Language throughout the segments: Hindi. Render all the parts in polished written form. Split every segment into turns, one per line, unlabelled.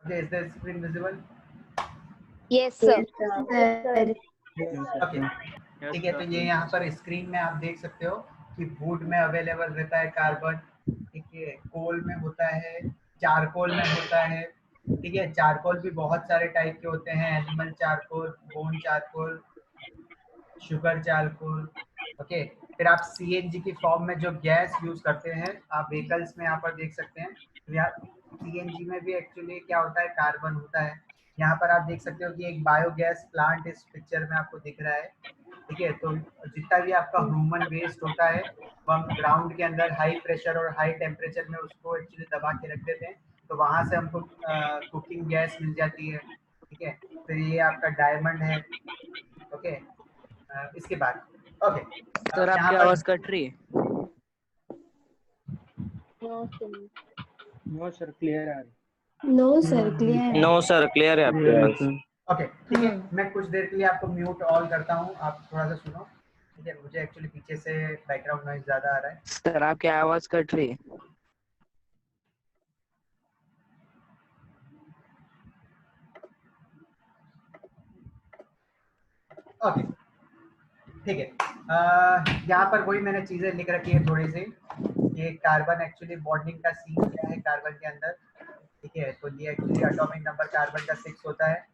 Okay, is the screen visible?
Yes, sir.
Okay. ठीक है, तो ये यहाँ पर स्क्रीन में आप देख सकते हो कि वुड में अवेलेबल रहता है कार्बन, ठीक है, कोल में होता है, चारकोल में होता है, ठीक है। चारकोल भी बहुत सारे टाइप के होते हैं, animal charcoal, bone charcoal, sugar charcoal, okay. फिर आप सीएनजी की फॉर्म में जो गैस यूज करते हैं आप व्हीकल्स में यहाँ पर देख सकते हैं, सीएनजी में भी एक्चुअली क्या होता है, कार्बन होता है। यहाँ पर आप देख सकते हो कि एक बायोगैस प्लांट इस पिक्चर में आपको दिख रहा है, ठीक है। तो जितना भी आपका ह्यूमन वेस्ट होता है वो हम ग्राउंड के अंदर हाई प्रेशर और हाई टेम्परेचर में उसको एक्चुअली दबा के रख देते हैं, तो वहां से हमको कुकिंग गैस मिल जाती है, ठीक है। फिर ये आपका डायमंड है, ओके। इसके बाद ओके,
सर
यहाँ
आपकी
पर
आवाज कट रही है।
नो सर क्लियर आ रही।
नो सर क्लियर है।
नो सर क्लियर है आपकी आवाज।
ओके, ठीक है। मैं कुछ देर के लिए आपको म्यूट ऑल करता हूँ, आप थोड़ा सा सुनो, ठीक है। मुझे एक्चुअली पीछे से बैकग्राउंड नॉइज ज्यादा आ रहा है।
सर आपकी आवाज कट रही है।
ओके, ठीक है। यहाँ पर वही मैंने चीजें लिख रखी है थोड़ी सी, ये कार्बन एक्चुअली बॉन्डिंग का सीन क्या है कार्बन के अंदर, ठीक है। तो ये एक्चुअली एटॉमिक नंबर कार्बन का 6 होता है,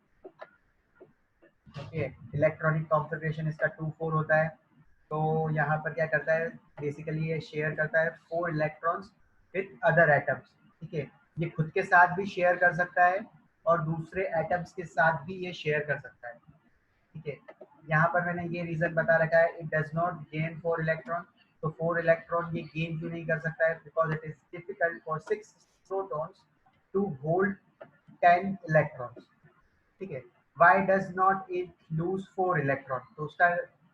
ओके। इलेक्ट्रॉनिक कॉन्फ़िगरेशन इसका 2,4 होता है। तो यहाँ पर क्या करता है, बेसिकली ये शेयर करता है 4 इलेक्ट्रॉन्स विथ अदर एटम्स, ठीक है। ये खुद के साथ भी शेयर कर सकता है और दूसरे एटम्स के साथ भी ये शेयर कर सकता है, ठीक है। यहाँ पर मैंने ये रीजन बता रखा है, it does not gain 4 electron. तो 4 इलेक्ट्रॉन ये गेन क्यों नहीं कर सकता है, because it is difficult for 6 protons to hold 10 electrons, ठीक है। Why does not it lose 4 electron, तो उसका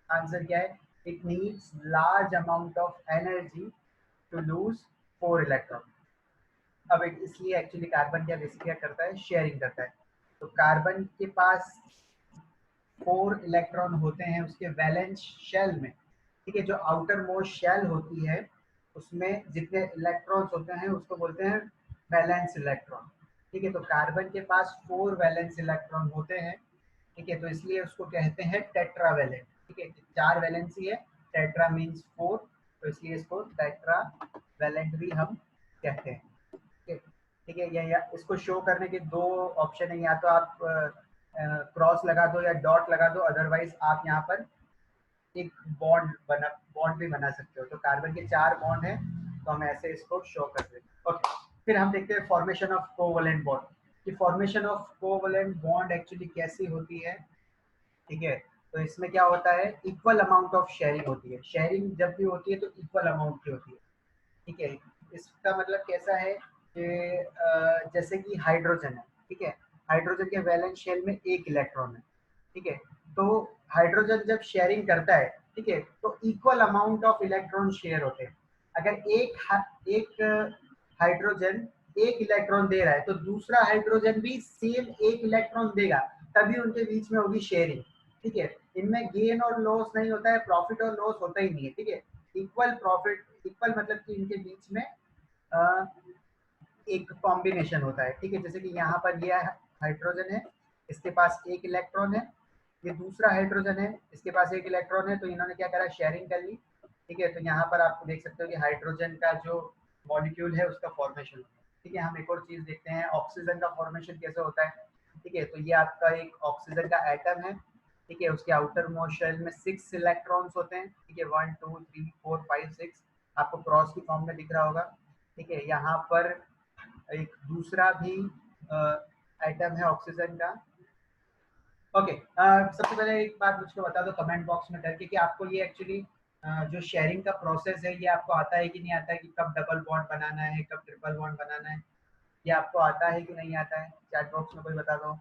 आंसर क्या है, it needs large amount of energy to lose 4 electron. अब इसलिए एक्चुअली कार्बन क्या बेसिकली करता है, शेयरिंग करता है। तो कार्बन के पास 4 इलेक्ट्रॉन होते हैं उसके वैलेंस शेल में, ठीक है। जो आउटर मोस्ट शेल होती है उसमें जितने इलेक्ट्रॉन्स होते हैं उसको बोलते हैं वैलेंस इलेक्ट्रॉन, ठीक है। तो कार्बन के पास 4 वैलेंस इलेक्ट्रॉन होते हैं, ठीक है। तो इसलिए उसको कहते हैं टेट्रावैलेंट, ठीक है। 4 वैलेंसी है, टेट्रा मीन्स 4, तो इसलिए इसको टेट्रावैलेंट भी हम कहते हैं, ठीक है। या इसको शो करने के 2 ऑप्शन है, या तो आप क्रॉस लगा दो या डॉट लगा दो, अदरवाइज आप यहाँ पर एक बॉन्ड भी बना सकते हो। तो कार्बन के 4 बॉन्ड है, तो हम ऐसे इसको शो कर देते हैं, ओके। फिर हम देखते हैं फॉर्मेशन ऑफ कोवैलेंट बॉन्ड, कि formation of covalent bond actually कैसी होती है, ठीक है। तो इसमें क्या होता है, इक्वल अमाउंट ऑफ शेयरिंग होती है। शेयरिंग जब भी होती है तो इक्वल अमाउंट की होती है, ठीक है। इसका मतलब कैसा है कि जैसे कि हाइड्रोजन है, ठीक है। हाइड्रोजन के वैलेंस शेल में 1 इलेक्ट्रॉन है, ठीक है। तो हाइड्रोजन जब शेयरिंग करता है, ठीक है, तो equal amount of electron share होते हैं। अगर एक हाइड्रोजन 1 इलेक्ट्रॉन दे रहा है तो दूसरा हाइड्रोजन भी सेम 1 इलेक्ट्रॉन देगा, तभी उनके बीच में होगी शेयरिंग, ठीक है। इनमें गेन और लॉस नहीं होता है, प्रॉफिट और लॉस होता ही नहीं है, ठीक है। इक्वल प्रॉफिट, इक्वल मतलब कि इनके बीच में एक कॉम्बिनेशन होता है, ठीक है। जैसे कि यहाँ पर यह हाइड्रोजन है, इसके पास 1 इलेक्ट्रॉन है, ये दूसरा हाइड्रोजन है, इसके पास 1 इलेक्ट्रॉन है, तो इन्होंने क्या करा, शेयरिंग कर ली, ठीक है। तो यहाँ पर आप देख सकते हो कि हाइड्रोजन का जो मॉलिक्यूल है उसका फॉर्मेशन होता है, ठीक है। हम एक और चीज देखते हैं, ऑक्सीजन का फॉर्मेशन कैसे होता है, ठीक है। तो ये आपका एक ऑक्सीजन का एटम है, ठीक है। उसके आउटर मोस्ट शेल में 6 इलेक्ट्रॉन्स होते हैं, ठीक है। 1 2 3 4 5 6 आपको क्रॉस की फॉर्म में दिख रहा होगा, ठीक है। यहाँ पर एक दूसरा भी एटम है ऑक्सीजन का, ओके। सबसे पहले एक बात मुझको बता दो कमेंट बॉक्स में करके कि आपको ये एक्चुअली जो शेयरिंग का प्रोसेस है ये आपको आता है कि नहीं आता है, कि कब डबल बॉन्ड बनाना है, कब ट्रिपल बॉन्ड बनाना है, ये आपको आता है कि नहीं आता है, चैट बॉक्स में कोई बता दो।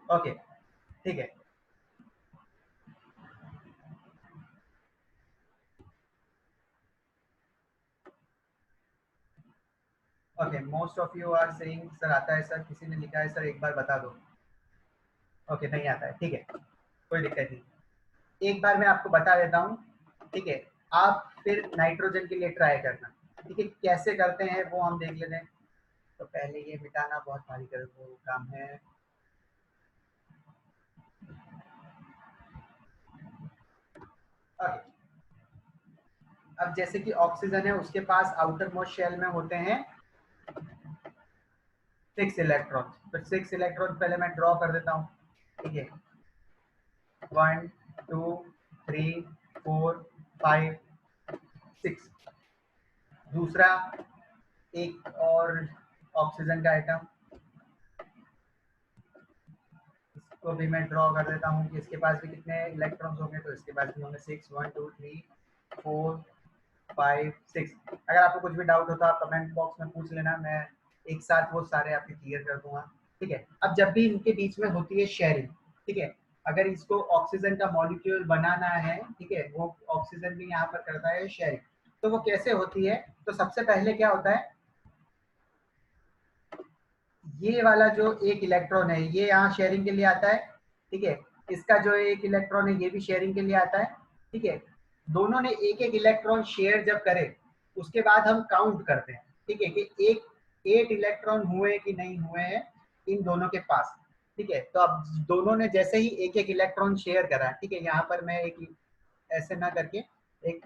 ओके, ठीक है। Okay, most of you are saying sir आता है सर, किसी ने लिखा है सर एक बार बता दो। ओके, नहीं आता है, ठीक है, कोई दिक्कत नहीं। एक बार मैं आपको बता देता हूँ, ठीक है। आप फिर नाइट्रोजन के लिए ट्राई करना। ठीक है, कैसे करते हैं वो हम देख लेते हैं। तो पहले ये मिटाना बहुत भारी कर वो काम है। ओके, अब जैसे कि ऑक्सीजन है, उसके पास आउटर मोस्ट शेल में होते हैं 6 इलेक्ट्रॉन। तो 6 इलेक्ट्रॉन पहले मैं ड्रॉ कर देता हूँ। ठीक है, 1 2 3 4 5 6। दूसरा एक और ऑक्सीजन का आइटम, इसको भी मैं ड्रॉ कर देता हूँ कि इसके पास भी कितने इलेक्ट्रॉन्स होंगे। तो इसके पास भी होंगे 6 1 2 3 4 5 6। अगर आपको कुछ भी डाउट हो तो आप कमेंट बॉक्स में पूछ लेना, मैं एक साथ वो सारे आपके क्लियर कर दूंगा। ठीक है, अब जब भी इनके बीच में होती है शेयरिंग, ठीक है, अगर इसको ऑक्सीजन का मॉलिक्यूल बनाना है, ठीक है, वो ऑक्सीजन भी यहाँ पर करता है शेयरिंग। तो वो कैसे होती है? तो सबसे पहले क्या होता है, ये वाला जो एक इलेक्ट्रॉन है ये यहाँ शेयरिंग के लिए आता है। ठीक है, इसका जो एक इलेक्ट्रॉन है ये भी शेयरिंग के लिए आता है। ठीक है, दोनों ने एक एक इलेक्ट्रॉन शेयर जब करे उसके बाद हम काउंट करते हैं। ठीक है, कि एक 8 इलेक्ट्रॉन हुए कि नहीं हुए हैं इन दोनों के पास। ठीक है, तो अब दोनों ने जैसे ही एक एक इलेक्ट्रॉन शेयर करा, ठीक है, यहाँ पर मैं एक ऐसे ना करके एक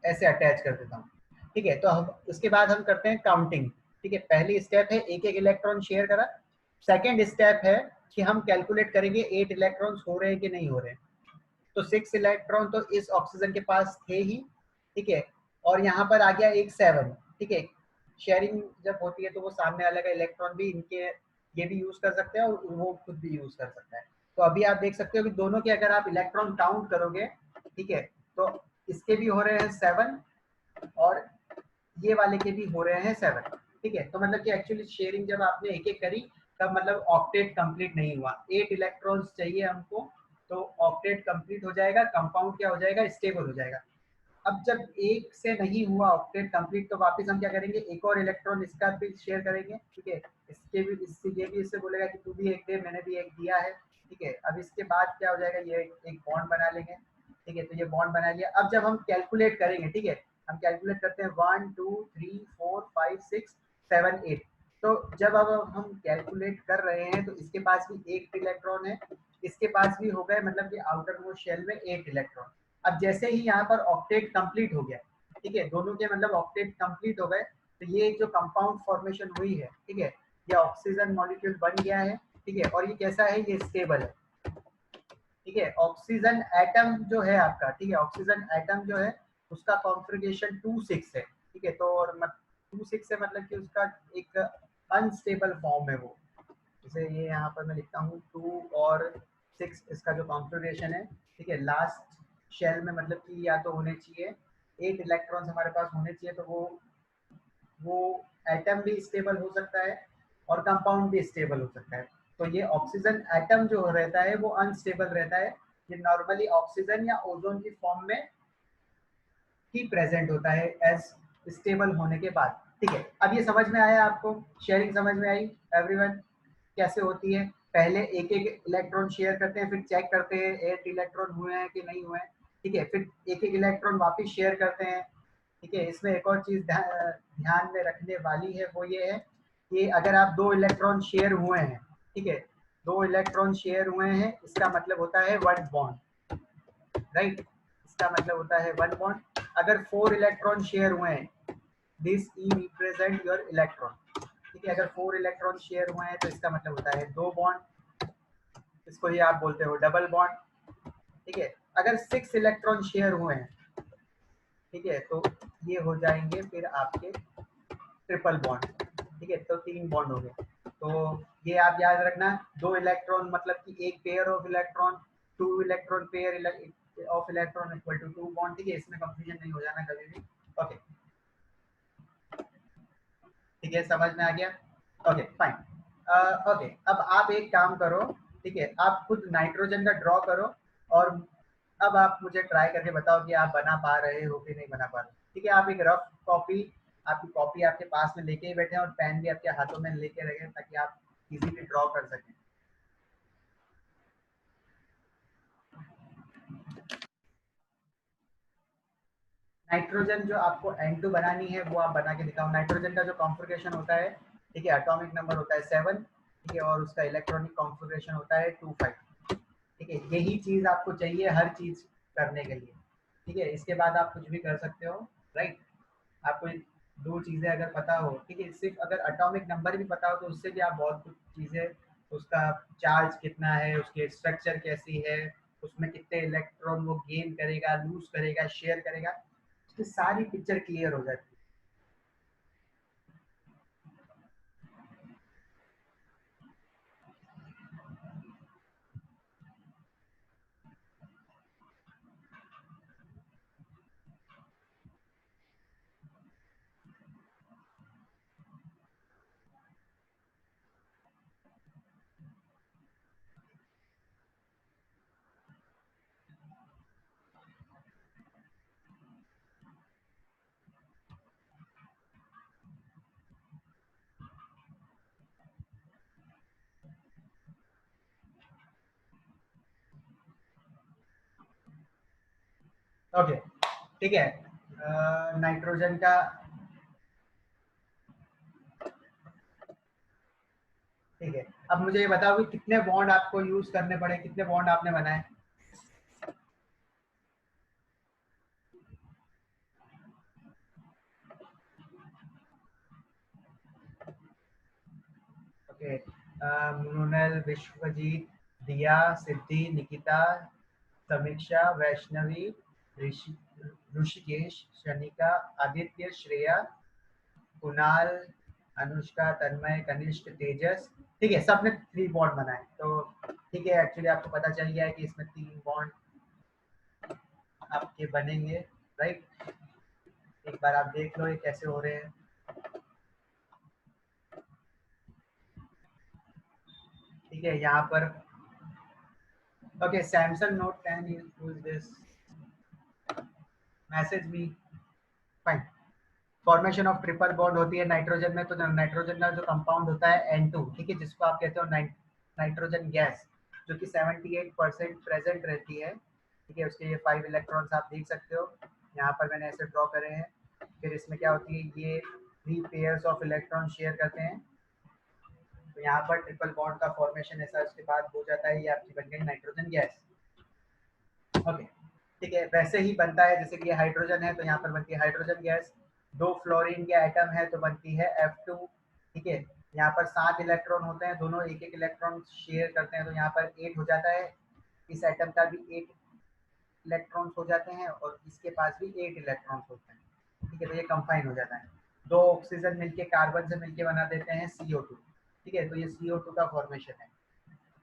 ऐसे अटैच कर देता हूँ। ठीक है, तो हम उसके बाद हम करते हैं काउंटिंग। ठीक है, पहली स्टेप है एक एक इलेक्ट्रॉन शेयर करा। सेकेंड स्टेप है कि हम कैलकुलेट करेंगे 8 इलेक्ट्रॉन्स हो रहे हैं कि नहीं हो रहे हैं। तो 6 इलेक्ट्रॉन तो इस ऑक्सीजन के पास थे ही। ठीक है, और यहाँ पर आ गया एक 7। ठीक है, शेयरिंग जब होती है तो वो सामने वाले का इलेक्ट्रॉन भी इनके ये भी यूज कर सकते हैं और वो खुद भी यूज कर सकता है। तो अभी आप देख सकते हो कि दोनों के अगर आप इलेक्ट्रॉन काउंट करोगे, ठीक है, तो इसके भी हो रहे हैं 7 और ये वाले के भी हो रहे हैं 7। ठीक है, तो मतलब कि एक्चुअली शेयरिंग जब आपने एक एक करी तब मतलब ऑक्टेट कंप्लीट नहीं हुआ। 8 इलेक्ट्रॉन्स चाहिए हमको, तो ऑक्टेट कंप्लीट हो जाएगा, कंपाउंड क्या हो जाएगा, स्टेबल हो जाएगा। अब जब एक से नहीं हुआ ऑक्टेट कंप्लीट तो वापस हम क्या करेंगे, एक और इलेक्ट्रॉन इसका भी शेयर करेंगे। ठीक है, इसके भी इससे ये भी इससे बोलेगा कि तू भी एक दे, मैंने भी एक दिया है। ठीक है, अब इसके बाद क्या हो जाएगा, ये एक बॉन्ड बना लेंगे। ठीक है, तो ये बॉन्ड बना लिया। अब जब हम कैलकुलेट करेंगे, ठीक है, हम कैलकुलेट करते हैं 1 2 3 4 5 6 7 8। तो जब अब हम कैलकुलेट कर रहे हैं तो इसके पास भी 8 इलेक्ट्रॉन है, इसके पास भी हो गए, मतलब कि आउटर मोस्ट शेल में 8 इलेक्ट्रॉन। अब जैसे ही यहाँ पर ऑक्टेट कंप्लीट हो गया, ठीक है, दोनों के मतलब ऑक्टेट कंप्लीट हो गए, तो ये जो कंपाउंड फॉर्मेशन हुई है, ठीक है, ये ऑक्सीजन मॉलिक्यूल बन गया है। ठीक है, और ये कैसा है, ये स्टेबल है। ठीक है, ऑक्सीजन एटम जो है आपका, ठीक है, ऑक्सीजन एटम जो है उसका कॉन्फ़िगरेशन 2 6 है। ठीक है, तो और 2 6 है, मतलब कि उसका एक अनस्टेबल फॉर्म है वो। जैसे ये यहाँ पर मैं लिखता हूँ 2 और 6 इसका जो कॉन्फ़िगरेशन है। ठीक है, लास्ट शेल में मतलब कि या तो होने चाहिए 8 इलेक्ट्रॉन्स हमारे पास होने चाहिए, तो वो एटम भी स्टेबल हो सकता है और कंपाउंड भी स्टेबल हो सकता है। तो ये ऑक्सीजन एटम जो रहता है वो अनस्टेबल रहता है। ये नॉर्मली ऑक्सीजन या ओजोन की फॉर्म में ही प्रेजेंट होता है एज स्टेबल होने के बाद। ठीक है, अब ये समझ में आया आपको, शेयरिंग समझ में आई एवरीवन कैसे होती है? पहले एक एक इलेक्ट्रॉन शेयर करते हैं, फिर चेक करते हैं 8 इलेक्ट्रॉन हुए हैं कि नहीं हुए हैं। ठीक है, फिर एक एक इलेक्ट्रॉन वापस शेयर करते हैं। ठीक है, इसमें एक और चीज ध्यान में रखने वाली है, वो ये है कि अगर आप 2 इलेक्ट्रॉन शेयर हुए हैं, ठीक है, 2 इलेक्ट्रॉन शेयर हुए हैं, इसका मतलब होता है 1 बॉन्ड, राइट, इसका मतलब होता है 1 बॉन्ड। अगर 4 इलेक्ट्रॉन शेयर हुए हैं, this E represent your electron. ठीक है, अगर 4 इलेक्ट्रॉन शेयर हुए हैं तो इसका मतलब होता है 2 बॉन्ड, इसको ही आप बोलते हो डबल बॉन्ड। ठीक है, अगर 6 इलेक्ट्रॉन शेयर हुए हैं, ठीक है, तो ये हो जाएंगे फिर आपके ट्रिपल बॉन्ड। ठीक है, तो 3 बॉन्ड हो गए। तो ये आप याद रखना, 2 इलेक्ट्रॉन मतलब कि एक pair of electron, 2 electron pair of electron equal to 2 bond. ठीक है, इसमें कंफ्यूजन नहीं हो जाना कभी भी। ओके, ठीक है, समझ में आ गया? Okay fine. ओके, अब आप एक काम करो, ठीक है, आप खुद नाइट्रोजन का ड्रॉ करो और अब आप मुझे ट्राई करके बताओ कि आप बना पा रहे हो कि नहीं बना पा रहे। ठीक है, आप एक रफ कॉपी, आपकी कॉपी आपके पास में लेके ही बैठे और पेन भी आपके हाथों में लेके रखें ताकि आप इजीली ड्रॉ कर सकें। नाइट्रोजन जो आपको N2 बनानी है वो आप बना के दिखाओ। नाइट्रोजन का जो कॉन्फ़िगरेशन होता है, ठीक है, एटॉमिक नंबर होता है 7, ठीक है, और उसका इलेक्ट्रॉनिक कॉन्फ़िगरेशन होता है 25, ठीक है। यही चीज़ आपको चाहिए हर चीज़ करने के लिए, ठीक है। इसके बाद आप कुछ भी कर सकते हो, राइट। आपको दो चीज़ें अगर पता हो, ठीक है, सिर्फ अगर एटॉमिक नंबर भी पता हो तो उससे भी आप बहुत कुछ चीज़ें, उसका चार्ज कितना है, उसके स्ट्रक्चर कैसी है, उसमें कितने इलेक्ट्रॉन वो गेन करेगा, लूज करेगा, शेयर करेगा, उसकी सारी पिक्चर क्लियर हो जाती है। ओके, ठीक है। नाइट्रोजन का, ठीक है, अब मुझे ये बताओ कि कितने बॉन्ड आपको यूज करने पड़े, कितने बॉन्ड आपने बनाए। ओके, मृणाल, विश्वजीत, दिया, सिद्धि, निकिता, समीक्षा, वैष्णवी, ऋषि, ऋषिकेश, शनिका, आदित्य, श्रेया, कुणाल, अनुष्का, तन्मय, कनिष्क, तेजस, ठीक है, सबने 3 बॉन्ड बनाए। तो ठीक है, एक्चुअली आपको पता चल गया है कि इसमें 3 बॉन्ड आपके बनेंगे, राइट। एक बार आप देख लो ये कैसे हो रहे हैं। ठीक है, यहाँ पर okay, Samsung note 10 use this, message me, fine. Formation of triple bond होती है नाइट्रोजन में, तो नाइट्रोजन का जो कंपाउंड होता है N2, ठीक है, जिसको आप कहते हो नाइट्रोजन गैस, जो कि 78% प्रेजेंट रहती है, ठीक है। उसके ये 5 इलेक्ट्रॉन्स आप देख सकते हो, यहाँ पर मैंने ऐसे ड्रॉ करे हैं। फिर इसमें क्या होती है, ये 3 पेयर्स ऑफ इलेक्ट्रॉन शेयर करते हैं, तो यहाँ पर ट्रिपल बॉन्ड का फॉर्मेशन ऐसा उसके बाद हो जाता है, ये आपकी बन गई नाइट्रोजन गैस। ओके, ठीक है, वैसे ही बनता है जैसे कि ये हाइड्रोजन है तो यहाँ पर बनती है हाइड्रोजन गैस। 2 फ्लोरीन के एटम है तो बनती है F2, ठीक है। यहाँ पर 7 इलेक्ट्रॉन होते हैं, दोनों एक एक इलेक्ट्रॉन शेयर करते हैं, तो यहाँ पर 8 हो जाता है। इस एटम का भी 8 इलेक्ट्रॉन्स हो जाते हैं और इसके पास भी 8 इलेक्ट्रॉन्स होते हैं, ठीक है, तो ये कंबाइन हो जाता है। 2 ऑक्सीजन मिलके कार्बन से मिलके बना देते हैं CO2, ठीक है, तो ये CO2 का फॉर्मेशन है।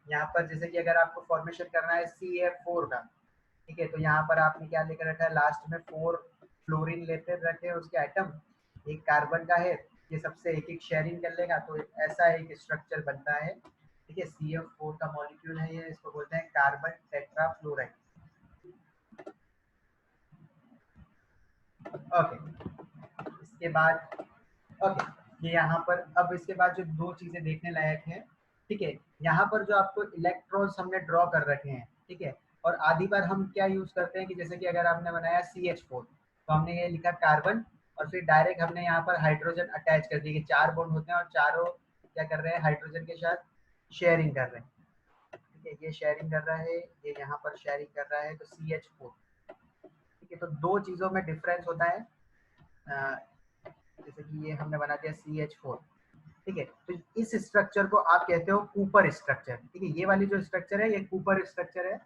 यहाँ पर जैसे कि अगर आपको फॉर्मेशन करना है CF4 का, ठीक है, तो यहाँ पर आपने क्या लेकर रखा है, लास्ट में 4 फ्लोरीन लेते रखे हैं उसके आइटम, एक कार्बन का है, ये सबसे एक एक शेयरिंग कर लेगा, तो ऐसा एक स्ट्रक्चर बनता है, ठीक है। CF4 का मॉलिक्यूल है ये, इसको बोलते हैं कार्बन टेट्राफ्लोराइड। ओके, इसके बाद ओके, ये यहाँ पर अब इसके बाद जो 2 चीजें देखने लायक है, ठीक है, यहाँ पर जो आपको इलेक्ट्रॉन्स हमने ड्रॉ कर रखे हैं, ठीक है, और आधी बार हम क्या यूज करते हैं कि जैसे कि अगर आपने बनाया CH4, तो हमने ये लिखा कार्बन, और फिर डायरेक्ट हमने यहाँ पर हाइड्रोजन अटैच कर दिया कि 4 बॉन्ड होते हैं और चारों क्या कर रहे हैं, हाइड्रोजन के साथ शेयरिंग कर रहे हैं, ठीक है, ये शेयरिंग कर रहा है, ये यहाँ पर शेयरिंग कर रहा है, तो CH4, ठीक है। तो 2 चीजों में डिफरेंस होता है, जैसे कि ये हमने बना दिया CH4, ठीक है, तो इस स्ट्रक्चर को आप कहते हो कूपर स्ट्रक्चर, ठीक है, ये वाली जो स्ट्रक्चर है ये कूपर स्ट्रक्चर है।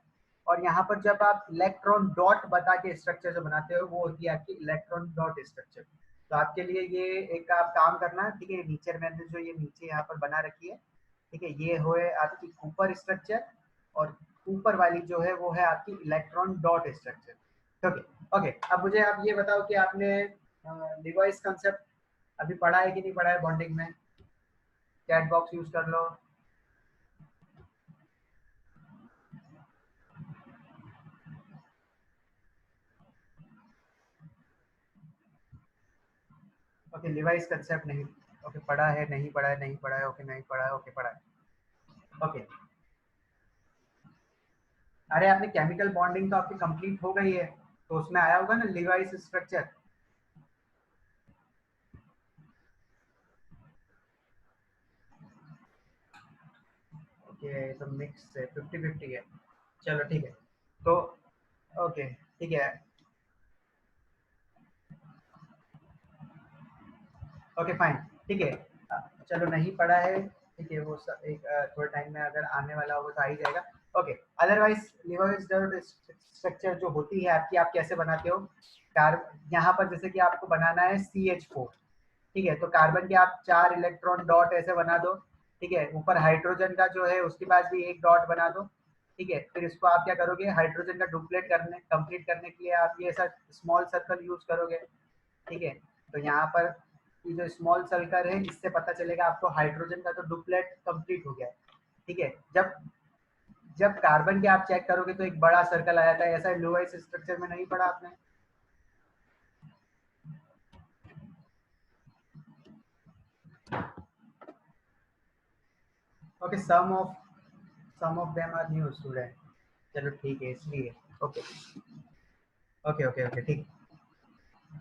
और यहाँ पर जब आप इलेक्ट्रॉन डॉट बता के स्ट्रक्चर जो बनाते हो वो होती है आपकी इलेक्ट्रॉन डॉट स्ट्रक्चर। तो आपके लिए ये एक आप काम करना, ठीक है, नीचे मैंने जो ये नीचे यहाँ पर बना रखी है, ठीक है, ये हो आपकी कूपर स्ट्रक्चर, और ऊपर वाली जो है वो है आपकी electron dot structure. Okay, okay, अब मुझे आप ये बताओ कि आपने डिवाइस कंसेप्ट अभी पढ़ा है कि नहीं पढ़ा है बॉन्डिंग में। चैट बॉक्स यूज कर लो। ओके, डिवाइस कंसेप्ट नहीं, ओके, पढ़ा है, नहीं पढ़ा है, नहीं पढ़ा है, ओके, नहीं पढ़ा है, ओके, पढ़ा है, ओके। अरे आपने केमिकल बॉन्डिंग तो आपकी कंप्लीट हो गई है, तो उसमें आया होगा ना लिवाइस स्ट्रक्चर। ओके, तो मिक्स है, 50-50 है। चलो ठीक है, तो ओके ठीक है, ओके फाइन, ठीक है। चलो नहीं पढ़ा है, ठीक है, वो एक थोड़े टाइम में अगर आने वाला होगा तो आ ही जाएगा। ओके, अदरवाइज लिवाइस स्ट्रक्चर जो होती है आपकी, आप कैसे बनाते हो? यहाँ पर जैसे कि आपको बनाना है CH4, ठीक है, तो कार्बन के आप 4 इलेक्ट्रॉन डॉट ऐसे बना दो, ठीक है, ऊपर हाइड्रोजन का जो है उसके पास भी एक डॉट बना दो, ठीक है। फिर इसको आप क्या करोगे, हाइड्रोजन का डुप्लेट करने कंप्लीट करने के लिए आप ये ऐसा स्मॉल सर्कल यूज करोगे, ठीक है। तो यहाँ पर ये जो स्मॉल सर्कल है, इससे पता चलेगा आपको हाइड्रोजन का तो डुप्लेट कंप्लीट हो गया है, ठीक है। जब जब कार्बन के आप चेक करोगे तो एक बड़ा सर्कल आ जाता है, ऐसा लुईस स्ट्रक्चर में नहीं पढ़ा आपने? Okay, some of them are new student, चलो ठीक है, इसलिए ओके ओके ओके ओके ठीक,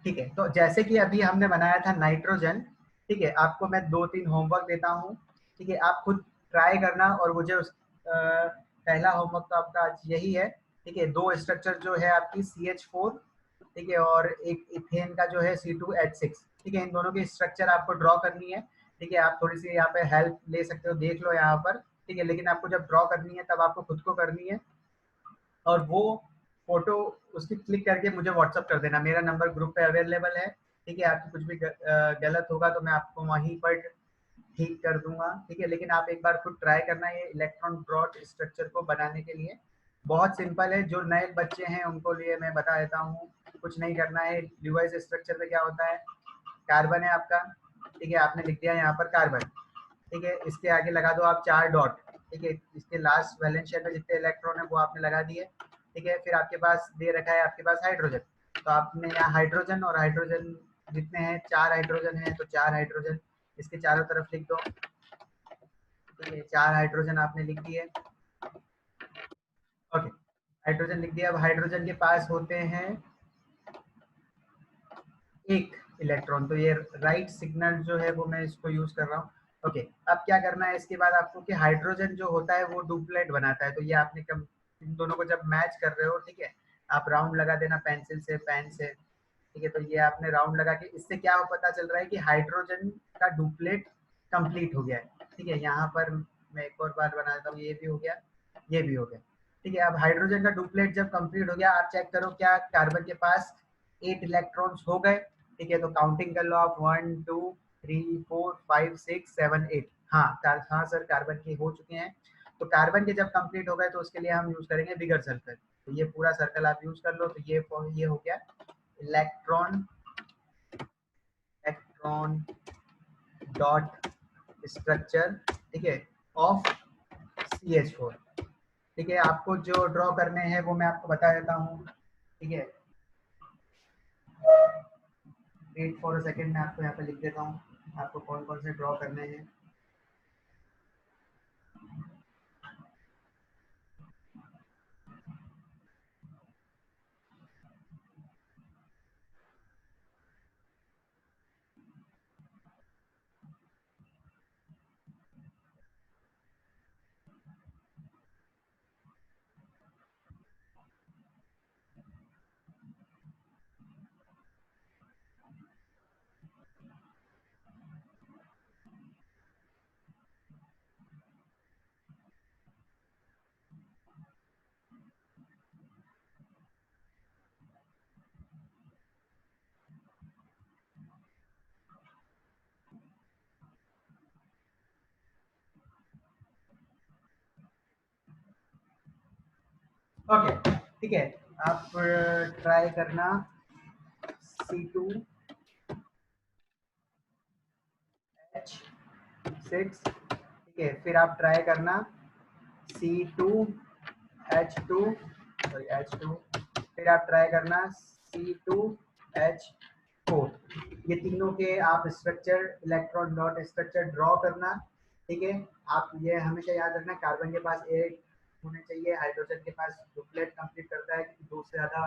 ठीक है। तो जैसे कि अभी हमने बनाया था नाइट्रोजन, ठीक है, आपको मैं 2-3 होमवर्क देता हूँ, ठीक है, आप खुद ट्राई करना, और मुझे उस पहला होमवर्क तो आपका आज यही है, ठीक है। 2 स्ट्रक्चर जो है आपकी CH4, ठीक है, और एक इथेन का जो है C2H6, ठीक है, इन दोनों की स्ट्रक्चर आपको ड्रॉ करनी है, ठीक है। आप थोड़ी सी यहाँ पे हेल्प ले सकते हो, देख लो यहाँ पर, ठीक है, लेकिन आपको जब ड्रॉ करनी है तब आपको खुद को करनी है, और वो फोटो उसकी क्लिक करके मुझे व्हाट्सअप कर देना, मेरा नंबर ग्रुप पे अवेलेबल है, ठीक है। आपकी कुछ भी गलत होगा तो मैं आपको वहीं पर ठीक कर दूंगा, ठीक है। लेकिन आप एक बार खुद ट्राई करना ये इलेक्ट्रॉन ड्रॉट स्ट्रक्चर को बनाने के लिए, बहुत सिंपल है। जो नए बच्चे हैं उनको लिए मैं बता देता हूँ, कुछ नहीं करना है। ल्यूइस स्ट्रक्चर में क्या होता है, कार्बन है आपका, ठीक है, आपने लिख दिया यहाँ पर कार्बन, ठीक है, इसके आगे लगा दो आप 4 डॉट, ठीक है, इसके लास्ट वैलेंस शेल में जितने इलेक्ट्रॉन है वो आपने लगा दिए, ठीक है। फिर आपके पास दे रखा है आपके पास हाइड्रोजन, तो आपने यहाँ हाइड्रोजन और हाइड्रोजन जितने हैं, 4 हाइड्रोजन है तो 4 हाइड्रोजन इसके चारों तरफ लिख दो, ठीक है, 4 हाइड्रोजन आपने लिख दिए, ओके, हाइड्रोजन लिख दिया। अब हाइड्रोजन के पास होते हैं एक इलेक्ट्रॉन, तो ये राइट सिग्नल जो है वो मैं इसको यूज कर रहा हूँ, ओके। अब क्या करना है इसके बाद आपको, कि हाइड्रोजन जो होता है वो डुप्लेट बनाता है, तो ये आपने कम इन दोनों को जब मैच कर रहे हो, ठीक है, आप राउंड लगा देना पेंसिल से, पेन से, ठीक है। तो ये आपने राउंड लगा के, इससे क्या पता चल रहा है कि हाइड्रोजन का डुप्लेट कंप्लीट हो गया है, ठीक है। यहाँ पर मैं एक और बार बना देता हूँ, ये भी हो गया, ये भी हो गया, ठीक है। अब हाइड्रोजन का डुप्लेट जब कंप्लीट हो गया, आप चेक करो क्या कार्बन के पास 8 इलेक्ट्रॉन्स हो गए, ठीक है। तो काउंटिंग कर लो आप, 1 2 3 4 5 6 7 8, हाँ हाँ सर, कार्बन के हो चुके हैं। तो कार्बन के जब कंप्लीट हो गए तो उसके लिए हम यूज करेंगे बिगर सर्कल, तो ये पूरा सर्कल आप यूज कर लो, तो ये हो गया इलेक्ट्रॉन इलेक्ट्रॉन डॉट स्ट्रक्चर, ठीक है, ऑफ CH4, ठीक है। आपको जो ड्रॉ करने हैं वो मैं आपको बता देता हूँ, ठीक है। वेट फॉर अ सेकेंड, मैं आपको यहाँ पे लिख देता हूँ आपको कौन कौन से ड्रॉ करने हैं। ओके, ठीक है, आप ट्राई करना C2H6, ठीक है। फिर आप ट्राई करना C2H2, सॉरी H2, फिर आप ट्राई करना C2H4, ये तीनों के आप structure, electron dot structure draw करना, ठीक है। आप ये हमेशा याद रखना, कार्बन के पास एक होने चाहिए, हाइड्रोजन के पास डुप्लेट कंप्लीट करता है, क्योंकि 2 से ज़्यादा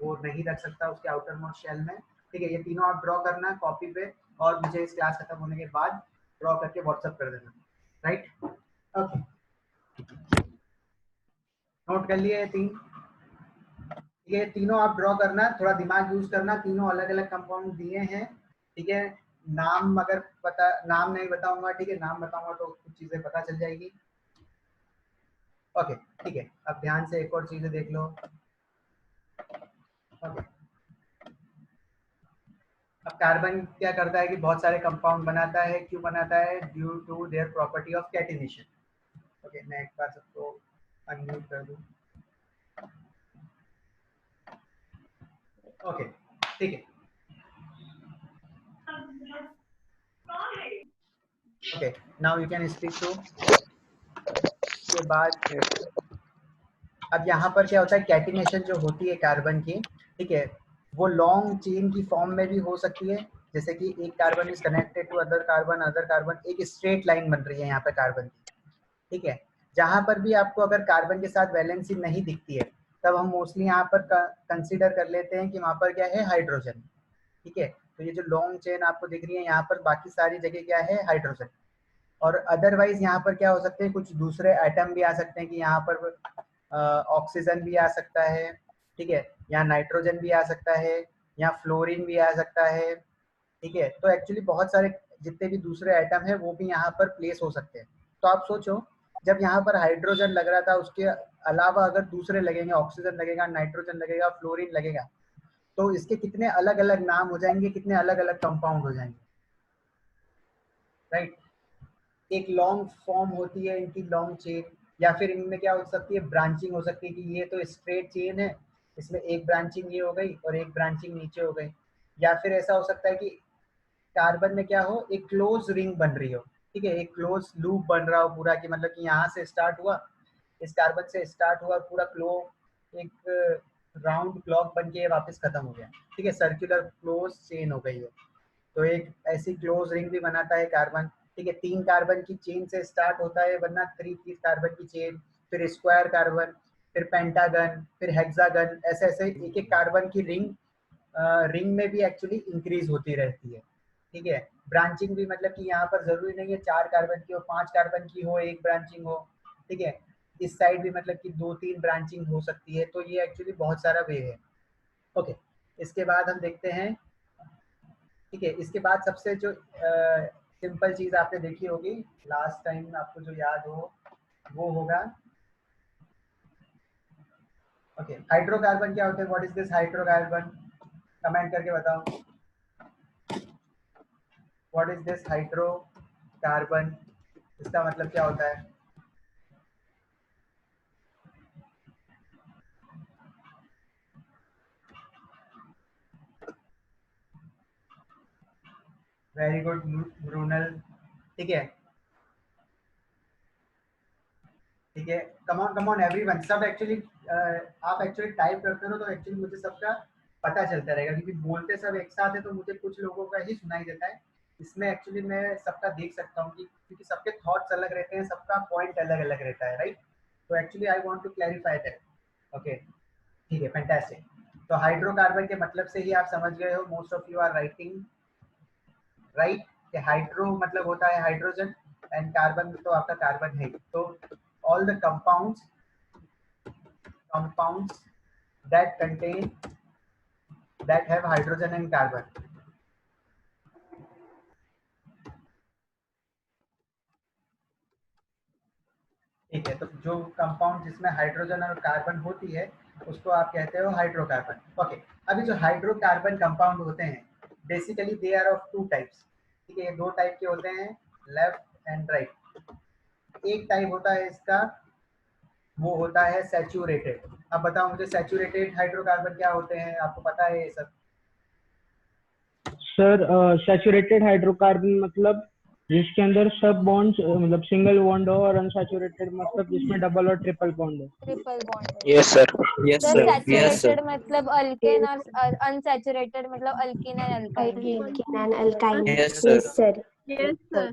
वो नहीं रख सकता उसके आउटर मोस्ट शेल में। ठीक है, ये तीनों आप ड्रॉ करना कॉपी पे और मुझे इस क्लास खत्म होने के बाद ड्रॉ करके व्हाट्सएप कर देना, राइट? ओके, नोट कर लिए ये तीन? ये तीनों आप ड्रॉ करना, थोड़ा दिमाग यूज करना, तीनों अलग अलग कंपाउंड दिए हैं। ठीक है, नाम अगर पता, नाम नहीं बताऊंगा, ठीक है, नाम बताऊंगा तो कुछ चीजें पता चल जाएगी। ओके ठीक है, अब ध्यान से एक और चीजें देख लो। ओके, अब कार्बन क्या करता है कि बहुत सारे कंपाउंड बनाता है। क्यों बनाता है? Due to their property of catenation. Okay, मैं एक बार सबको अनम्यूट कर दूं। ओके ठीक है, okay now you can speak too. के बाद अब यहाँ पर क्या होता है, कैटिनेशन जो होती है कार्बन की, ठीक है, वो लॉन्ग चेन की फॉर्म में भी हो सकती है। जैसे कि एक carbon is connected to other carbon, other carbon, एक स्ट्रेट लाइन बन रही है यहाँ पे कार्बन की। ठीक है, जहाँ पर भी आपको अगर कार्बन के साथ वैलेंसी नहीं दिखती है तब हम मोस्टली यहाँ पर कंसीडर कर लेते हैं कि वहाँ पर क्या है, हाइड्रोजन। ठीक है, तो ये जो लॉन्ग चेन आपको दिख रही है यहाँ पर बाकी सारी जगह क्या है, हाइड्रोजन। और अदरवाइज यहाँ पर क्या हो सकते हैं, कुछ दूसरे एटम भी आ सकते हैं कि यहाँ पर ऑक्सीजन भी आ सकता है। ठीक है, यहाँ नाइट्रोजन भी आ सकता है, यहाँ फ्लोरीन भी आ सकता है। ठीक है, तो एक्चुअली बहुत सारे जितने भी दूसरे एटम है वो भी यहाँ पर प्लेस हो सकते हैं। तो आप सोचो, जब यहाँ पर हाइड्रोजन लग रहा था, उसके अलावा अगर दूसरे लगेंगे, ऑक्सीजन लगेगा, नाइट्रोजन लगेगा, फ्लोरीन लगेगा, तो इसके कितने अलग अलग नाम हो जाएंगे, कितने अलग अलग कंपाउंड हो जाएंगे, राइट? एक लॉन्ग फॉर्म होती है इनकी, लॉन्ग चेन। या फिर इनमें क्या हो सकती है, ब्रांचिंग हो सकती है कि ये तो स्ट्रेट चेन है, इसमें एक ब्रांचिंग ये हो गई और एक ब्रांचिंग नीचे हो गई। या फिर ऐसा हो सकता है कि कार्बन में क्या हो, एक क्लोज रिंग बन रही हो। ठीक है, एक क्लोज लूप बन रहा हो पूरा, कि मतलब कि यहाँ से स्टार्ट हुआ, इस कार्बन से स्टार्ट हुआ पूरा एक राउंड क्लॉक बन के वापस खत्म हो गया। ठीक है, सर्कुलर क्लोज चेन हो गई है। तो एक ऐसी क्लोज रिंग भी बनाता है कार्बन। ठीक है, 3 कार्बन की चेन से स्टार्ट होता है, वरना 3 कार्बन की चेन, फिर स्क्वायर कार्बन, फिर पेंटागन, फिर हेक्सागन, ऐसे ऐसे एक एक कार्बन की रिंग में भी एक्चुअली इंक्रीज होती रहती है। ठीक है, ब्रांचिंग भी, मतलब कि यहाँ पर जरूरी नहीं है 4 कार्बन की हो, 5 कार्बन की हो एक ब्रांचिंग हो। ठीक है, इस साइड भी मतलब कि 2-3 ब्रांचिंग हो सकती है। तो ये एक्चुअली बहुत सारा वे है। ओके, इसके बाद हम देखते हैं। ठीक है, इसके बाद सबसे जो सिंपल चीज आपने देखी होगी लास्ट टाइम, आपको जो याद हो वो होगा, ओके, हाइड्रोकार्बन क्या होते हैं? What is this hydrocarbon? Comment करके बताओ, व्हाट इज दिस हाइड्रोकार्बन? इसका मतलब क्या होता है? Very good Brunel. ठीक है, ठीक है, कम ऑन एवरीवन, सब एक्चुअली आप एक्चुअली टाइप करते हो तो एक्चुअली मुझे सबका पता चलता रहेगा, क्योंकि बोलते सब एक साथ है तो मुझे कुछ लोगों का ही सुनाई देता है। इसमें एक्चुअली मैं सबका देख सकता हूँ कि क्योंकि सबके थॉट्स अलग रहते हैं, सबका पॉइंट अलग अलग रहता है, राइट? तो actually I want to clarify that. Okay ठीक है, फैंटास्टिक। तो हाइड्रोकार्बन के मतलब से ही आप समझ गए हो, most of you are writing right, कि हाइड्रो मतलब होता है हाइड्रोजन एंड कार्बन तो आपका कार्बन है। तो all the compounds that contain that have hydrogen and carbon। ठीक है, तो जो कंपाउंड जिसमें हाइड्रोजन और कार्बन होती है उसको आप कहते हो हाइड्रोकार्बन। ओके, अभी जो हाइड्रोकार्बन कंपाउंड होते हैं basically they are of 2 types. ठीक है, ये 2 टाइप के होते हैं, लेफ्ट एंड राइट। एक टाइप होता है इसका, वो होता है सैचुरेटेड। अब बताओ मुझे, सैचुरेटेड हाइड्रोकार्बन क्या होते हैं? आपको पता है ये सब?
सर सैचुरेटेड हाइड्रोकार्बन मतलब जिसके अंदर सब बॉन्ड्स मतलब सिंगल बॉन्ड हो, और अनसैचुरेटेड मतलब जिसमें डबल और ट्रिपल बॉन्ड हो।
Triple bond.
Yes, sir. Yes,
sir
sir. Yes, sir.
Saturated मतलब अल्केन और अनसैचुरेटेड मतलब alkyne and alkyne.
Alkene and alkyne.
Yes, sir.
Yes, sir.
Yes, sir.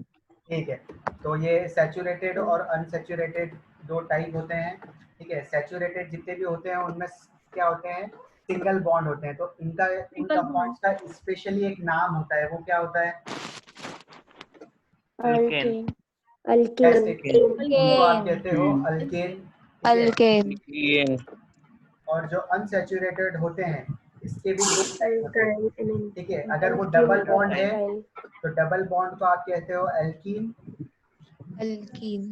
ठीक है, तो ये सैचुरेटेड और अनसैचुरेटेड 2 टाइप होते हैं। ठीक है, सैचुरेटेड जितने भी होते हैं उनमें क्या होते हैं, सिंगल बॉन्ड होते हैं, तो इनका इन कंपाउंड्स का स्पेशली एक नाम होता है, वो क्या होता है?
Alkane.
उनको आप कहते हो अल्केन, ठीक है?
अल्केन।
Alkane.
और जो अनसैचुरेटेड होते हैं इसके भी दो टाइप होते हैं, ठीक है? अगर वो डबल बॉन्ड है तो डबल बॉन्ड को आप कहते हो एल्कीन,
अल्कीन।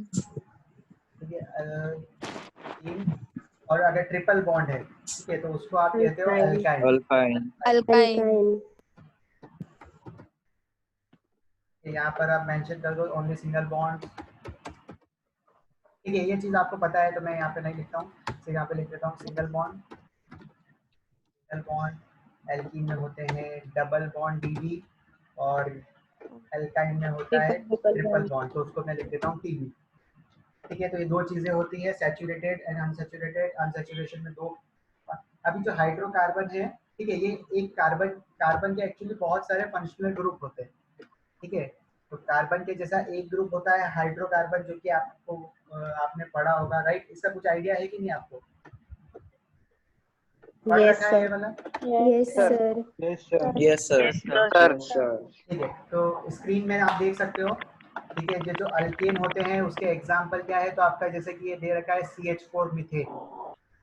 ठीक है? एल्कीन। और अगर ट्रिपल बॉन्ड है, ठीक है, तो उसको आप कहते हो एल्काइल।
Alpine.
अल्काइन।
यहाँ पर आप मेंशन कर दो ओनली सिंगल बॉन्ड, ठीक है? ये चीज आपको पता है तो मैं यहाँ पे नहीं लिखता हूँ, सिर्फ यहाँ पे लिख देता हूँ सिंगल बॉन्ड एल्कीन में होते हैं, डबल बॉन्ड डीडी, और एल्काइन में होता है ट्रिपल बॉन्ड, तो उसको मैं लिख देता हूँ टीबी, ठीक है? तो ये दो चीजें होती है, सैचुरेटेड एंड अनसैचुरेटेड। अनसैचुरेशन में दो। अभी जो हाइड्रोकार्बन है, ठीक है, ये एक कार्बन के एक्चुअली बहुत सारे फंक्शनल ग्रुप होते हैं, ठीक है? तो कार्बन के जैसा एक ग्रुप होता है हाइड्रोकार्बन, जो कि आपको आपने पढ़ा होगा, राइट? इसका कुछ आइडिया है कि नहीं आपको? पढ़ रखा है ये वाला?
Yes, sir.
Yes, sir.
ठीक है, तो स्क्रीन में आप देख सकते हो, ठीक है? जो अल्केन होते हैं उसके एग्जाम्पल क्या है, तो आपका जैसे कि ये दे रखा है CH4 मीथेन,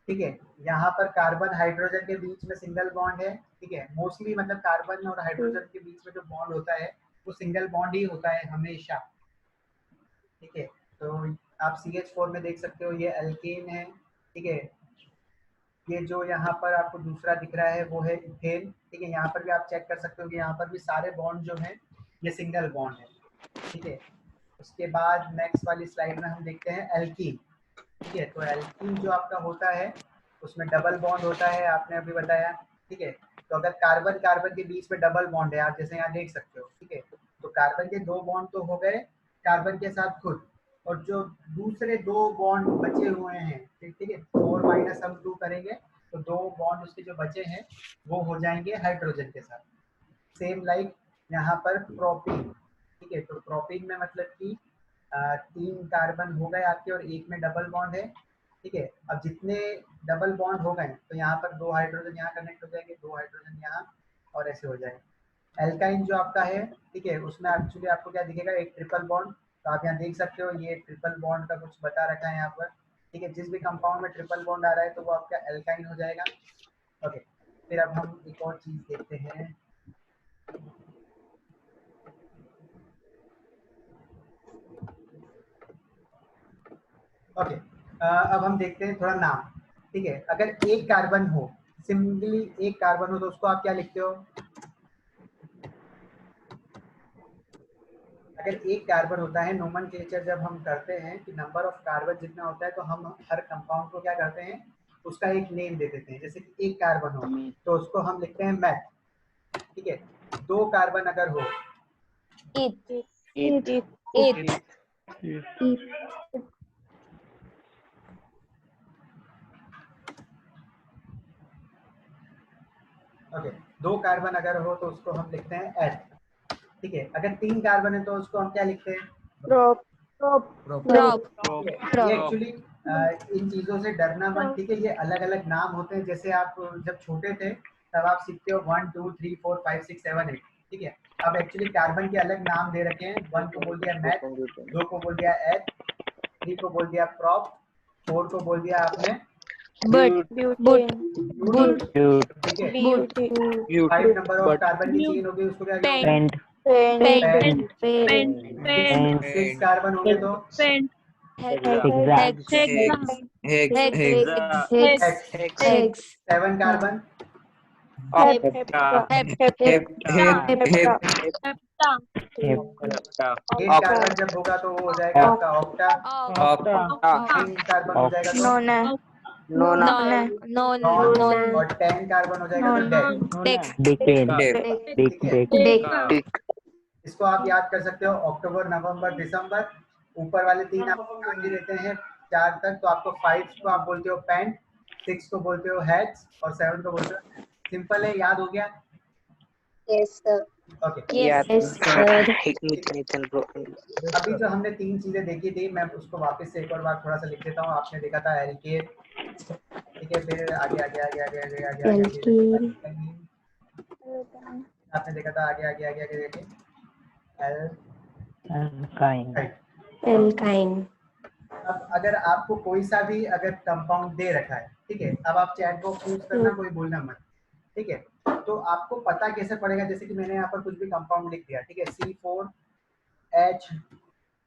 ठीक है? यहाँ पर कार्बन हाइड्रोजन के बीच में सिंगल बॉन्ड है, ठीक है? मोस्टली मतलब कार्बन और हाइड्रोजन के बीच में जो बॉन्ड होता है वो सिंगल बॉन्ड ही होता है हमेशा, ठीक है? तो आप CH4 में देख सकते हो ये अल्केन है, ठीक है? ये जो यहाँ पर आपको दूसरा दिख रहा है वो है इथेन, ठीक है? यहाँ पर भी आप चेक कर सकते हो कि यहाँ पर भी सारे बॉन्ड जो हैं ये सिंगल बॉन्ड है, ठीक है? उसके बाद नेक्स्ट वाली स्लाइड में हम देखते हैं एल्कीन, ठीक है? तो एल्कीन जो आपका होता है उसमें डबल बॉन्ड होता है, आपने अभी बताया, ठीक है? तो अगर कार्बन कार्बन के बीच में डबल बॉन्ड है, आप जैसे यहाँ देख सकते हो, ठीक है? तो कार्बन के दो बॉन्ड तो हो गए कार्बन के साथ खुद, और जो दूसरे दो बॉन्ड बचे हुए हैं, ठीक है, 4 माइनस हम 2 करेंगे तो दो बॉन्ड उसके जो बचे हैं वो हो जाएंगे हाइड्रोजन के साथ। सेम लाइक यहाँ पर प्रोपीन, ठीक है? तो प्रोपीन में मतलब कि 3 कार्बन हो गए आपके और एक में डबल बॉन्ड है, ठीक है? अब जितने डबल बॉन्ड हो गए तो यहाँ पर 2 हाइड्रोजन यहाँ कनेक्ट हो जाएंगे, 2 हाइड्रोजन यहाँ, और ऐसे हो जाएगा। एल्काइन जो आपका है, ठीक है, उसमें एक्चुअली आपको क्या दिखेगा, एक ट्रिपल बॉन्ड, तो आप यहाँ देख सकते हो ये ट्रिपल बॉन्ड का कुछ बता रखा है यहाँ पर, ठीक है? जिस भी कंपाउंड में ट्रिपल बॉन्ड आ रहा है तो वो आपका एल्काइन हो जाएगा। ओके, फिर अब हम एक और चीज देखते हैं, ओके। अब हम देखते हैं थोड़ा नाम, ठीक है? अगर एक कार्बन हो, सिंगली एक कार्बन हो, तो उसको आप क्या लिखते हो? अगर एक कार्बन होता है, नोमेनक्लेचर जब हम करते हैं कि नंबर ऑफ कार्बन जितना होता है तो हम हर कंपाउंड को क्या करते हैं, उसका एक नेम दे देते हैं। जैसे कि एक कार्बन हो तो उसको हम लिखते हैं मैथ, ठीक है? 2 कार्बन अगर हो, ओके, 2 कार्बन अगर हो तो उसको हम लिखते हैं एथ, ठीक है? अगर 3 कार्बन है तो उसको हम क्या लिखते हैं?
प्रोप।
ये एक्चुअली इन चीजों से डरना मत, ठीक है? ये अलग अलग नाम होते हैं, जैसे आप जब छोटे थे तब आप सीखते हो 1 2 3 4 5 6 7 8, ठीक है? अब एक्चुअली कार्बन के अलग नाम दे रखे हैं, 1 को बोल दिया मैथ, 2 को बोल दिया एथ, 3 को बोल दिया प्रॉप, 4 को बोल दिया आपने ब्यूट, ठीक है? 5 नंबर ऑफ कार्बन की चेन होगी उसको क्या कहते हैं? पेंट। 6 कार्बन होंगे तो हेक्स। 7 कार्बन, 8 कार्बन जब होगा तो वो हो जाएगा आपका ऑक्टा, 3 कार्बन हो जाएगा तो नॉन, और 10 कार्बन हो जाएगा तो डेक। इसको आप याद कर सकते हो, अक्टूबर नवंबर दिसंबर, ऊपर वाले 3 आपको आगे देते हैं 4 तक, तो आपको 5 को आप बोलते हो पैंट, 6 को बोलते हो हेड्स, और 7 को बोलते हो। सिंपल है, याद हो गया?
Yes, sir.
Okay.
Yes, sir.
अभी जो हमने 3 चीजें देखी थी, मैं उसको वापस से एक और बार थोड़ा सा लिख देता हूँ। आपने देखा था एल्केन, ठीक है, फिर आगे आगे आगे आगे आगे आगे आगे
एल्कीन
आपने देखा था, आगे आगे आगे आगे देखिए
एल्काइन
एल्काइन
अब अगर आपको कोई सा भी अगर कंपाउंड दे रखा है, ठीक है, अब आप चैट बॉक्स यूज करना, कोई बोलना मत, ठीक है। तो आपको पता कैसे पड़ेगा, जैसे कि मैंने यहाँ पर कुछ भी कंपाउंड लिख दिया, ठीक है, C4H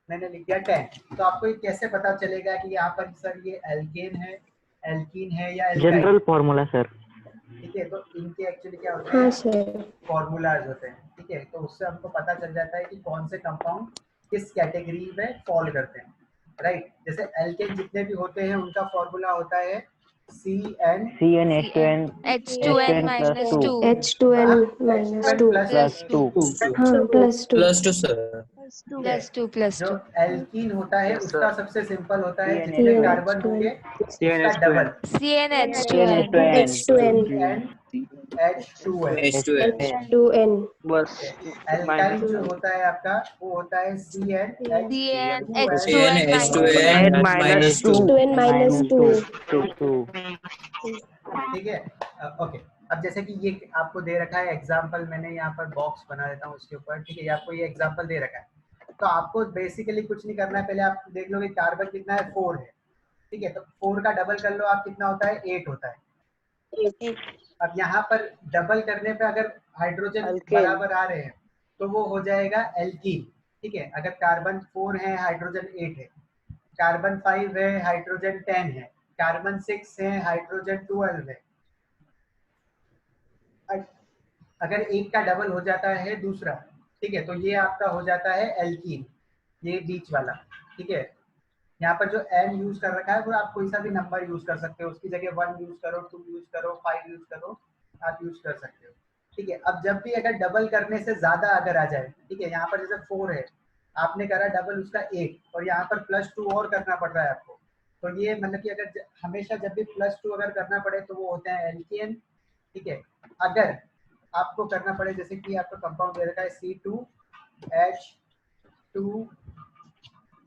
मैंने लिख दिया 10, तो आपको ये कैसे पता चलेगा कि यहाँ पर सर ये एल्केन है, एल्कीन है या एल्काइन?
General formula sir.
ठीक है, तो इनके एक्चुअली क्या होते
हाँ
हैं,
सर
फॉर्मूलाज होते हैं, ठीक है। तो उससे हमको पता चल जाता है कि कौन से कंपाउंड किस कैटेगरी में फॉल करते हैं, राइट। जैसे एल्केन जितने भी होते हैं उनका फॉर्मूला होता है
CnH2n
H2n minus 2
H2n minus 2
plus 2
हाँ plus 2
plus two sir.
plus 2 plus
जो
2
एल्कीन होता है उसका सबसे सिंपल होता है,
CnH2n
जितने कार्बन होंगे उसका double,
CnH2n
H2n
H2n।
H2N
H2n
बस
एल्काइन जो होता है आपका वो होता है
CnH2n
H2N
minus
-2
H2n minus 2
ठीक है। ओके, अब जैसे कि ये आपको दे रखा है एग्जांपल, मैंने यहाँ पर बॉक्स बना देता हूँ उसके ऊपर, ठीक है, ये आपको ये एग्जांपल दे रखा है, तो आपको बेसिकली कुछ नहीं करना है, पहले आप देख लो कि कार्बन कितना है, 4 है, ठीक है, तो 4 का डबल कर लो आप, कितना होता है, 8 होता है। अब यहाँ पर डबल करने पे अगर हाइड्रोजन बराबर आ रहे हैं तो वो हो जाएगा एल्कीन, ठीक है। अगर कार्बन 4 है, हाइड्रोजन 8 है, कार्बन 5 है, हाइड्रोजन 10 है, कार्बन 6 है, हाइड्रोजन 12 है। अगर एक का डबल हो जाता है दूसरा, ठीक है, तो ये आपका हो जाता है एल्कीन, ये बीच वाला, ठीक है। यहाँ पर जो n यूज कर रखा है वो आप कोई सा भी नंबर यूज कर सकते हो, उसकी जगह 1 यूज करो, 2 यूज करो, 5 यूज करो, आप यूज कर सकते हो, ठीक है। अब जब भी अगर डबल करने से ज्यादा अगर आ जाए, ठीक है, यहाँ पर जैसे 4 है, आपने करा डबल उसका 8 और यहाँ पर +2 और करना पड़ रहा है आपको, तो ये मतलब कि अगर हमेशा जब भी +2 अगर करना पड़े तो वो होते हैं एल्केन, ठीक है। अगर आपको करना पड़े, जैसे कि आपका कंपाउंड दे रखा है C2H2,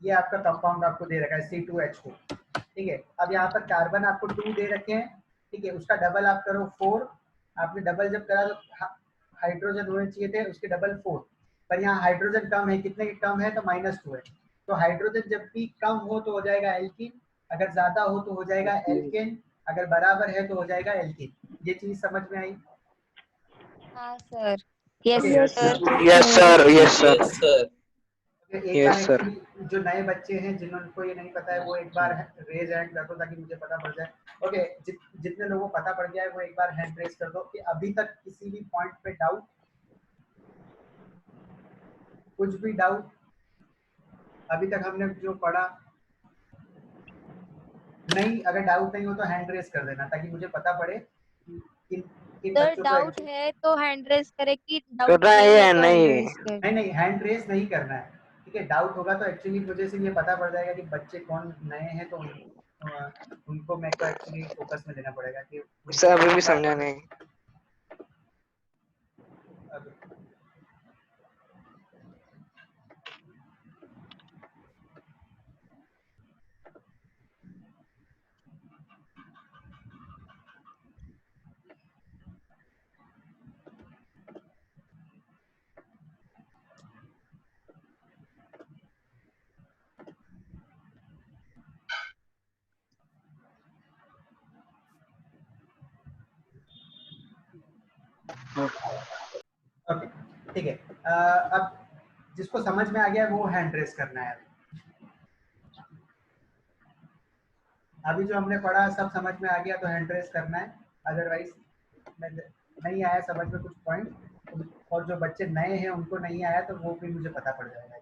ये आपका कंपाउंड आपको दे रखा है C2H2, ठीक है। अब यहाँ पर कार्बन आपको 2 दे रखे हैं, ठीक है, उसका डबल आप करो 4, आपने डबल जब करा तो हाइड्रोजन होने चाहिए थे उसके डबल 4, पर यहाँ हाइड्रोजन कम है, कितने के कम है, तो -2 है, तो हाइड्रोजन जब भी कम हो तो हो जाएगा एल्कीन, अगर ज्यादा हो तो हो जाएगा एल्केन, अगर बराबर है तो हो जाएगा एल्कीन। ये चीज समझ में आई?
हाँ sir yes
Okay.
sir
yes sir yes sir
yes sir.
एक
Yes,
बार
sir.
एक्चुअली जो नए बच्चे हैं जिनको ये नहीं पता है वो एक बार रेज हैंड कर दो ताकि मुझे पता पड़ जाए। ओके, जितने लोगों को पता पड़ गया है वो एक बार हैंड रेज कर दो कि अभी तक किसी भी पॉइंट पे डाउट, कुछ भी डाउट अभी तक हमने जो पढ़ा नहीं, अगर डाउट नहीं हो तो हैंड रेज कर देना ताकि मुझे पता पड़े कि किन
सर
बच्चों को
डाउट है तो हैंड रेज करे कि
कर
डाउट
रहा है
नहीं
या
है तो
नहीं?
hand raise करे?
नहीं नहीं, हैंड रेज नहीं करना है, ठीक है। डाउट होगा तो एक्चुअली मुझे से ये पता पड़ जाएगा कि बच्चे कौन नए हैं, तो उनको मेरे को एक्चुअली फोकस में देना पड़ेगा कि
सर अभी भी समझा नहीं।
ओके, ठीक है। अब जिसको समझ में आ गया वो हैंड रेज करना है। अभी जो हमने पढ़ा सब समझ में आ गया तो हैंड रेज करना है, अदरवाइज नहीं आया समझ में कुछ पॉइंट, और जो बच्चे नए हैं उनको नहीं आया तो वो भी मुझे पता पड़ जाएगा।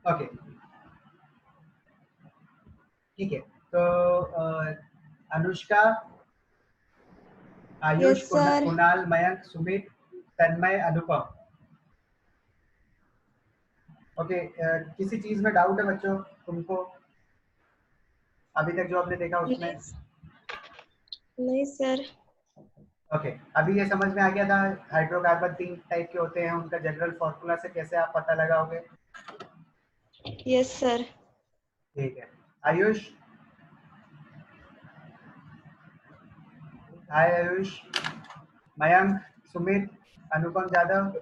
ओके, ठीक है। तो अनुष्का, आयुष,
Yes, sir.
कुणाल, मयंक, सुमित, तन्मय, अनुपम। ओके, किसी चीज में डाउट है बच्चों तुमको अभी तक जो आपने देखा उसमें?
नहीं सर
ओके अभी ये समझ में आ गया था हाइड्रोकार्बन 3 टाइप के होते हैं, उनका जनरल फॉर्मूला से कैसे आप पता लगाओगे?
Yes, sir.
ठीक है। आयुष, हाय आयुष, मयंक, सुमित, अनुपम जाधव,